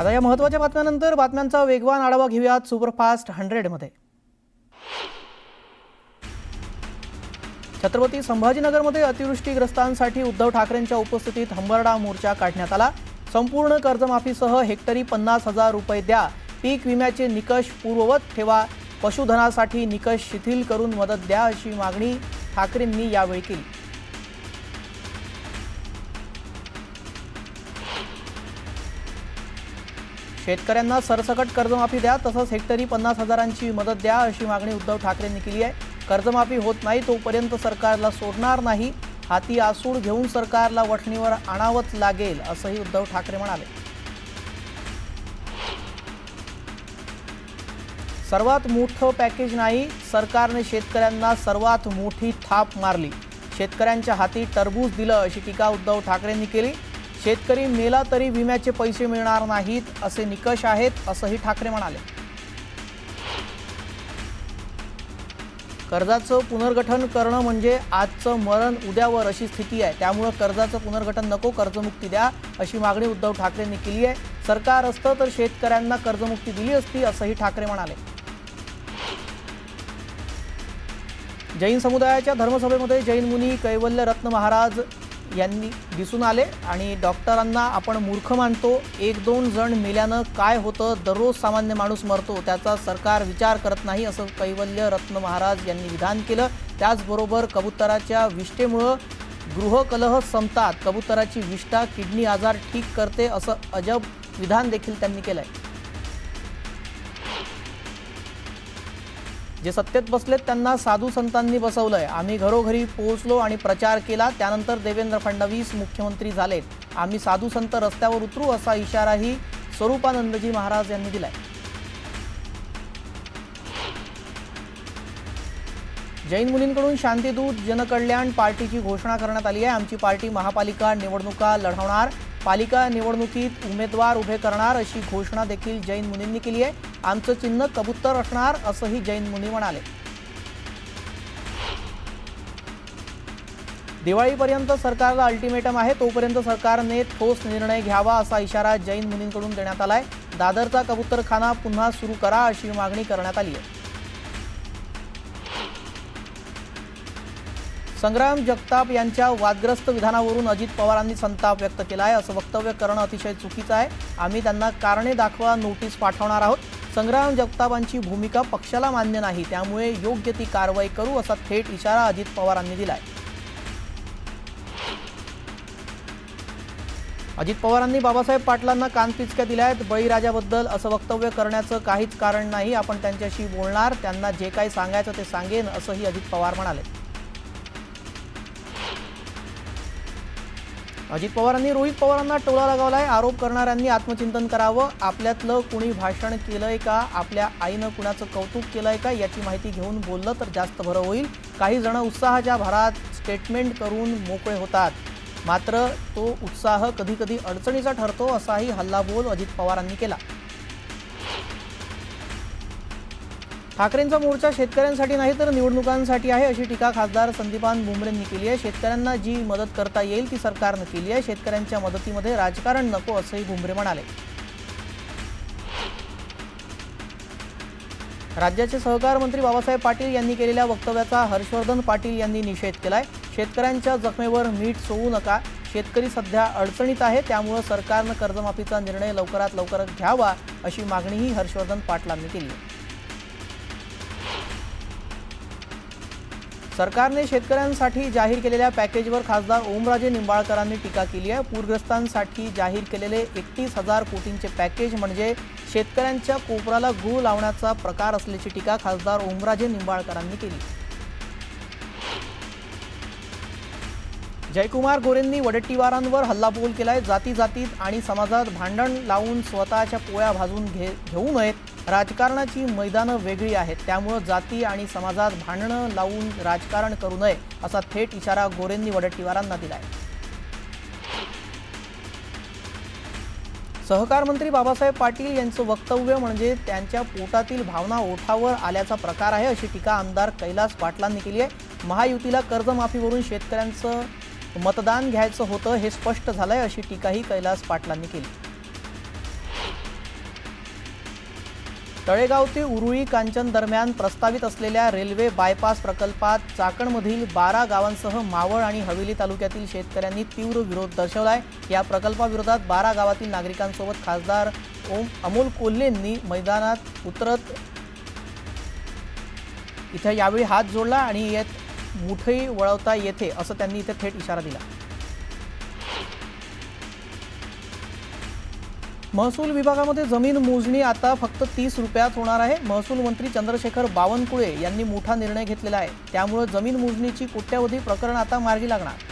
आता या महत्त्वाच्या बातम्यानंतर बातम्यांचा वेगवान आढावा घेऊयात सुपरफास्ट 100 मध्ये। छत्रपती संभाजीनगरमध्ये अतिवृष्टीग्रस्तांसाठी उद्धव ठाकरेंच्या उपस्थितीत हंबरडा मोर्चा काढण्यात आला। संपूर्ण कर्जमाफीसह हेक्टरी 50,000 रुपये द्या, पीक विम्याचे निकष पूर्ववत ठेवा, पशुधनासाठी निकष शिथिल करून मदत द्या अशी मागणी ठाकरेंनी यावेळी केली। शेतकऱ्यांना सरसकट कर्जमाफी द्या, तसंच हेक्टरी 50,000ची मदत द्या अशी मागणी उद्धव ठाकरेंनी केली आहे। कर्जमाफी होत नाही तोपर्यंत सरकारला सोडणार नाही, हाती आसूड घेऊन सरकारला वठणीवर आणावंच लागेल असंही उद्धव ठाकरे म्हणाले। सर्वात मोठं पॅकेज नाही, सरकारने शेतकऱ्यांना सर्वात मोठी थाप मारली, शेतकऱ्यांच्या हाती टरबूज दिलं अशी टीका उद्धव ठाकरेंनी केली। शेतकरी मेला तरी विम्याचे पैसे मिळणार नाहीत असे निकष आहेत असंही ठाकरे म्हणाले। कर्जाचं पुनर्गठन करणं म्हणजे आजचं मरण उद्यावर अशी स्थिती आहे, त्यामुळे कर्जाचं पुनर्गठन नको, कर्जमुक्ती द्या अशी मागणी उद्धव ठाकरेंनी केली आहे। सरकार असतं तर शेतकऱ्यांना कर्जमुक्ती दिली असती असंही ठाकरे म्हणाले। जैन समुदायाच्या धर्मसभेमध्ये जैन मुनी कैवल्य रत्न महाराज यांनी दिसून आले आणि डॉक्टरांना आपण मूर्ख मानतो, 1-2 जण मेल्यानं काय होतं, दररोज सामान्य माणूस मरतो, त्याचा सरकार विचार करत नाही असं कैवल्य रत्न महाराज यांनी विधान केलं। त्याचबरोबर कबुतराच्या विष्ठेमुळे गृहकलह संपतात, कबुतराची विष्ठा किडनी आजार ठीक करते असं अजब विधान देखील त्यांनी केलंय। जे सत्तेत बसलेत त्यांना साधू संतांनी बसवलंय, आम्ही घरोघरी पोहोचलो आणि प्रचार केला, त्यानंतर देवेंद्र फडणवीस मुख्यमंत्री झालेत, आम्ही साधू संत रस्त्यावर उतरू असा इशाराही स्वरूपानंदजी महाराज यांनी दिलाय। जैन मुनींकडून शांतीदूत जनकल्याण पार्टीची घोषणा करण्यात आली आहे। आमची पार्टी महापालिका निवडणुका लढवणार, पालिका निवडणुकीत उमेदवार उभे करणार अशी घोषणा देखील जैन मुनींनी केली आहे। आमचं चिन्ह कबूतर असणार असंही जैन मुनी म्हणाले। दिवाळीपर्यंत सरकारला अल्टिमेटम आहे, तोपर्यंत सरकारने ठोस निर्णय घ्यावा असा इशारा जैन मुनींकडून देण्यात आलाय। दादरचा कबूतरखाना पुन्हा सुरू करा अशी मागणी करण्यात आली आहे। संग्राम जगताप यांच्या वादग्रस्त विधानावरून अजित पवारांनी संताप व्यक्त केला आहे। असं वक्तव्य करणं अतिशय चुकीचं आहे, आम्ही त्यांना कारणे दाखवा नोटीस पाठवणार आहोत। संग्राम जगतापांची भूमिका पक्षाला मान्य नाही, त्यामुळे योग्य ती कारवाई करू असा थेट इशारा अजित पवारांनी दिलाय। अजित पवारांनी बाबासाहेब पाटलांना कानपिचक्या दिल्यात, बळीराजाबद्दल असं वक्तव्य करण्याचं काहीच कारण नाही, आपण त्यांच्याशी बोलणार, त्यांना जे काही सांगायचं ते सांगेन असंही अजित पवार म्हणाले। अजित पवारांनी रोहित पवारांना टोला लगावलाय, आरोप करणाऱ्यांनी आत्मचिंतन करावं, आपल्यातलं कुणी भाषण केलंय का, आपल्या आईनं कुणाचं कौतुक केलंय का याची माहिती घेऊन बोललं तर जास्त बरं होईल। काही जण उत्साहाच्या भरात स्टेटमेंट करून मोकळे होतात, मात्र तो उत्साह कधी कधी अडचणीचा ठरतो असाही हल्लाबोल अजित पवारांनी केला। ठाकरेंचा मोर्चा शेतकऱ्यांसाठी नाही तर निवडणुकांसाठी आहे अशी टीका खासदार संदीपान भुमरेंनी केली आहे। शेतकऱ्यांना जी मदत करता येईल ती सरकारने केली आहे, शेतकऱ्यांच्या मदतीमध्ये राजकारण नको असंही भुमरे म्हणाले। राज्याचे सहकार मंत्री बाबासाहेब पाटील यांनी केलेल्या वक्तव्याचा हर्षवर्धन पाटील यांनी निषेध केलाय। शेतकऱ्यांच्या जखमेवर मीठ सोडू नका, शेतकरी सध्या अडचणीत आहे, त्यामुळे सरकारने कर्जमाफीचा निर्णय लवकरात लवकर घ्यावा अशी मागणीही हर्षवर्धन पाटलांनी केली आहे। सरकारने शेतकऱ्यांसाठी जाहीर केलेल्या पॅकेजवर खासदार ओमराजे निंबाळकरांनी टीका केली आहे। पूरग्रस्तांसाठी जाहीर केलेले 31,000 कोटींचे पॅकेज म्हणजे शेतकऱ्यांच्या कोपराला गूळ लावण्याचा प्रकार असल्याची टीका खासदार ओमराजे निंबाळकरांनी केली। जयकुमार गोरेंनी वडेट्टीवारांवर हल्लाबोल केलाय, जाती जातीत आणि समाजात भांडण लावून स्वतःच्या पोळ्या भाजून घेऊ नयेत, राजकारणाची मैदानं वेगळी आहेत, त्यामुळे जाती आणि समाजात भांडणं लावून राजकारण करू नये असा थेट इशारा गोरेंनी वडेट्टीवारांना दिलाय। सहकार मंत्री बाबासाहेब पाटील यांचं वक्तव्य म्हणजे त्यांच्या पोटातील भावना ओठावर आल्याचा प्रकार आहे अशी टीका आमदार कैलास पाटलांनी केली आहे। महायुतीला कर्जमाफीवरून शेतकऱ्यांचं मतदान घ्यायचं होतं हे स्पष्ट झालंय अशी टीकाही कैलास पाटलांनी केली। तळेगाव ते उरुळी कांचन दरम्यान प्रस्तावित असलेल्या रेल्वे बायपास प्रकल्पात चाकणमधील 12 गावांसह मावळ आणि हवेली तालुक्यातील शेतकऱ्यांनी तीव्र विरोध दर्शवलाय। या प्रकल्पाविरोधात 12 गावातील नागरिकांसोबत खासदार अमोल कोल्हेंनी मैदानात उतरत इथे यावेळी हात जोडला आणि मुठई वळवता येते असं त्यांनी इथे थेट इशारा दिला। महसूल विभागामध्ये जमीन मोजणी आता फक्त 30 रुपयात होणार आहे। महसूल मंत्री चंद्रशेखर बावनकुळे यांनी मोठा निर्णय घेतलेला आहे। त्यामुळे जमीन मोजणीची कोट्यावधी प्रकरण आता मार्गी लागणार।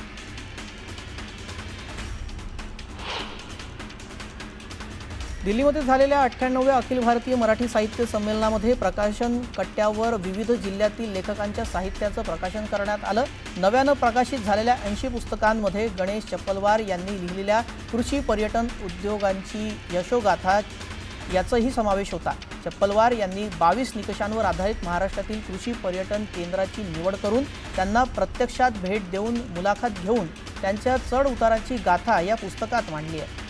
दिल्लीमध्ये झालेल्या 98व्या अखिल भारतीय मराठी साहित्य संमेलनामध्ये प्रकाशन कट्ट्यावर विविध जिल्ह्यातील लेखकांच्या साहित्याचं प्रकाशन करण्यात आलं। नव्यानं प्रकाशित झालेल्या 80 पुस्तकांमध्ये गणेश चप्पलवार यांनी लिहिलेल्या कृषी पर्यटन उद्योगांची यशोगाथा याचाही समावेश होता। चप्पलवार यांनी 22 निकषांवर आधारित महाराष्ट्रातील कृषी पर्यटन केंद्राची निवड करून त्यांना प्रत्यक्षात भेट देऊन मुलाखत घेऊन त्यांच्या चढ उताराची गाथा या पुस्तकात मांडली आहे।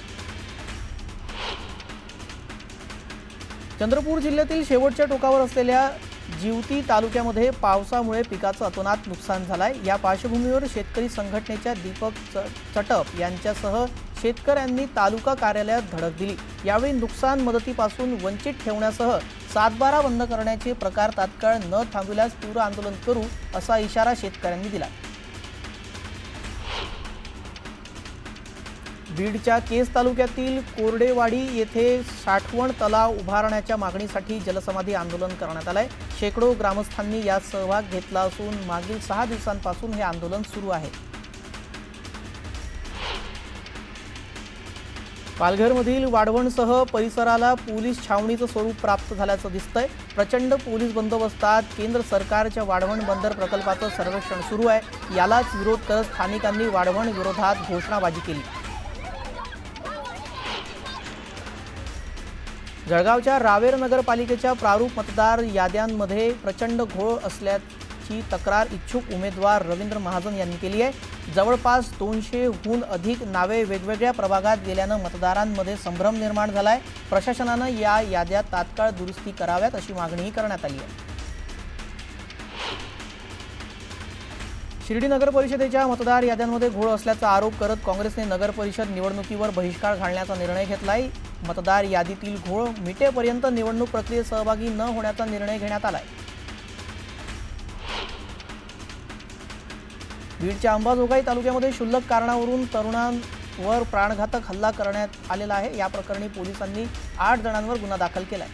चंद्रपूर जिल्ह्यातील शेवटच्या टोकावर असलेल्या जिवती तालुक्यामध्ये पावसामुळे पिकाचं अतोनात नुकसान झालंय। या पार्श्वभूमीवर शेतकरी संघटनेच्या दीपक चटप यांच्यासह शेतकऱ्यांनी तालुका कार्यालयात धडक दिली। यावेळी नुकसान मदतीपासून वंचित ठेवण्यासह 7/12 बंद करण्याचे प्रकार तात्काळ न थांबविल्यास तीव्र आंदोलन करू असा इशारा शेतकऱ्यांनी दिला। बीडच्या केस तालुक्यातील कोरडेवाडी येथे साठवण तलाव उभारण्याच्या मागणीसाठी जलसमाधी आंदोलन करण्यात आलंय। शेकडो ग्रामस्थांनी यात सहभाग घेतला असून मागील 6 दिवसांपासून हे आंदोलन सुरू आहे। पालघरमधील वाढवणसह परिसराला पोलीस छावणीचं स्वरूप प्राप्त झाल्याचं दिसतंय। प्रचंड पोलीस बंदोबस्तात केंद्र सरकारच्या वाढवण बंदर प्रकल्पाचं सर्वेक्षण सुरू आहे। यालाच विरोध करत स्थानिकांनी वाढवण विरोधात घोषणाबाजी केली। जळगावच्या रावेर नगरपालिकेच्या प्रारूप मतदार याद्यांमध्ये प्रचंड घोळ असल्याची तक्रार इच्छुक उमेदवार रवींद्र महाजन यांनी केली आहे। जवळपास 200हून अधिक नावे वेगवेगळ्या प्रभागात गेल्यानं मतदारांमध्ये संभ्रम निर्माण झालाय। प्रशासनानं या याद्या तात्काळ दुरुस्ती कराव्यात अशी मागणीही करण्यात आली आहे। शिर्डी नगर परिषदेच्या मतदार याद्यांमध्ये घोळ असल्याचा आरोप करत काँग्रेसने नगर परिषद निवडणुकीवर बहिष्कार घालण्याचा निर्णय घेतलाय। मतदार यादीतील घोळ मिटेपर्यंत निवडणूक प्रक्रियेत सहभागी न होण्याचा निर्णय घेण्यात आलाय। बीडच्या अंबाजोगाई तालुक्यामध्ये क्षुल्लक कारणावरून तरुणांवर प्राणघातक हल्ला करण्यात आलेला आहे। या प्रकरणी पोलिसांनी 8 जणांवर गुन्हा दाखल केलाय।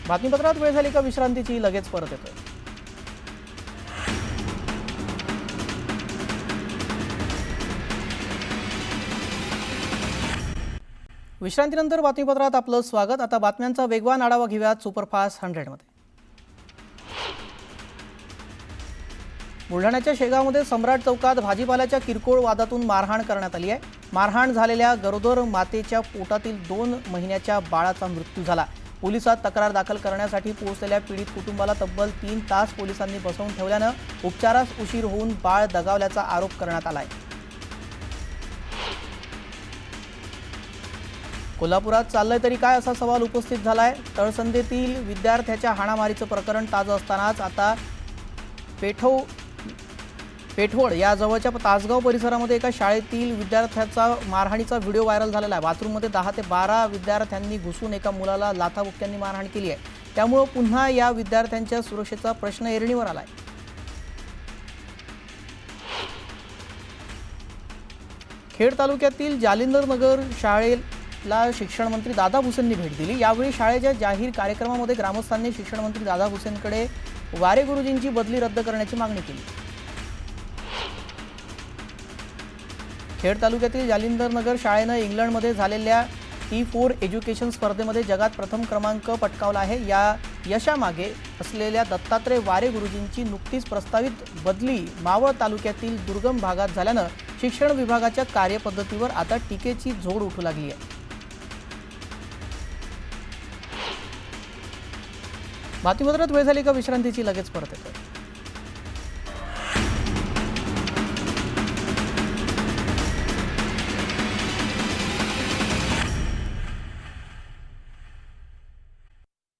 बातमीपत्रात वेळ झाली का विश्रांतीची, लगेच परत येतोय। विश्रांतीनंतर बातमीपत्रात आपलं स्वागत। आता बातम्यांचा वेगवान आढावा घेऊयात सुपरफास्ट 100 मध्ये। बुलढाण्याच्या शेगावमध्ये सम्राट चौकात भाजीपाल्याच्या किरकोळ वादातून मारहाण करण्यात आली आहे। मारहाण झालेल्या गरोदर मातेच्या पोटातील 2 महिन्याच्या बाळाचा मृत्यू झाला। पोलिसात तक्रार दाखल करण्यासाठी पोहोचलेल्या पीडित कुटुंबाला तब्बल 3 तास पोलिसांनी बसवून ठेवल्यानं उपचारास उशीर होऊन बाळ दगावल्याचा आरोप करण्यात आलाय। कोल्हापुरात चाललंय तरी काय असा सवाल उपस्थित झालाय। तळसंदेतील विद्यार्थ्याच्या हाणामारीचं प्रकरण ताजं असतानाच आता पेठवड या जवळच्या तासगाव परिसरामध्ये एका शाळेतील विद्यार्थ्याचा मारहाणीचा व्हिडिओ व्हायरल झालेला आहे। बाथरूममध्ये 10 ते 12 विद्यार्थ्यांनी घुसून एका मुलाला लाथाबुक्क्यांनी मारहाण केली आहे। त्यामुळे पुन्हा या विद्यार्थ्यांच्या सुरक्षेचा प्रश्न ऐरणीवर आलाय। खेड तालुक्यातील जालिंदर नगर शाळेला शिक्षण मंत्री दादा भुसेंनी भेट दिली। यावेळी शाळेच्या जाहीर कार्यक्रमामध्ये ग्रामस्थांनी शिक्षण मंत्री दादा भुसेंकडे वारे गुरुजींची बदली रद्द करण्याची मागणी केली। खेड तालुक्यातील जालिंदर नगर शाळेनं इंग्लंडमध्ये झालेल्या T4 एज्युकेशन स्पर्धेमध्ये जगात प्रथम क्रमांक पटकावला आहे। या यशामागे असलेल्या दत्तात्रय वारे गुरुजींची नुकतीच प्रस्तावित बदली मावळ तालुक्यातील दुर्गम भागात झाल्यानं शिक्षण विभागाच्या कार्यपद्धतीवर आता टीकेची झोड उठू लागली आहे। बातमीपत्रात वेळ झाली का विश्रांतीची, लगेच परत येतोय।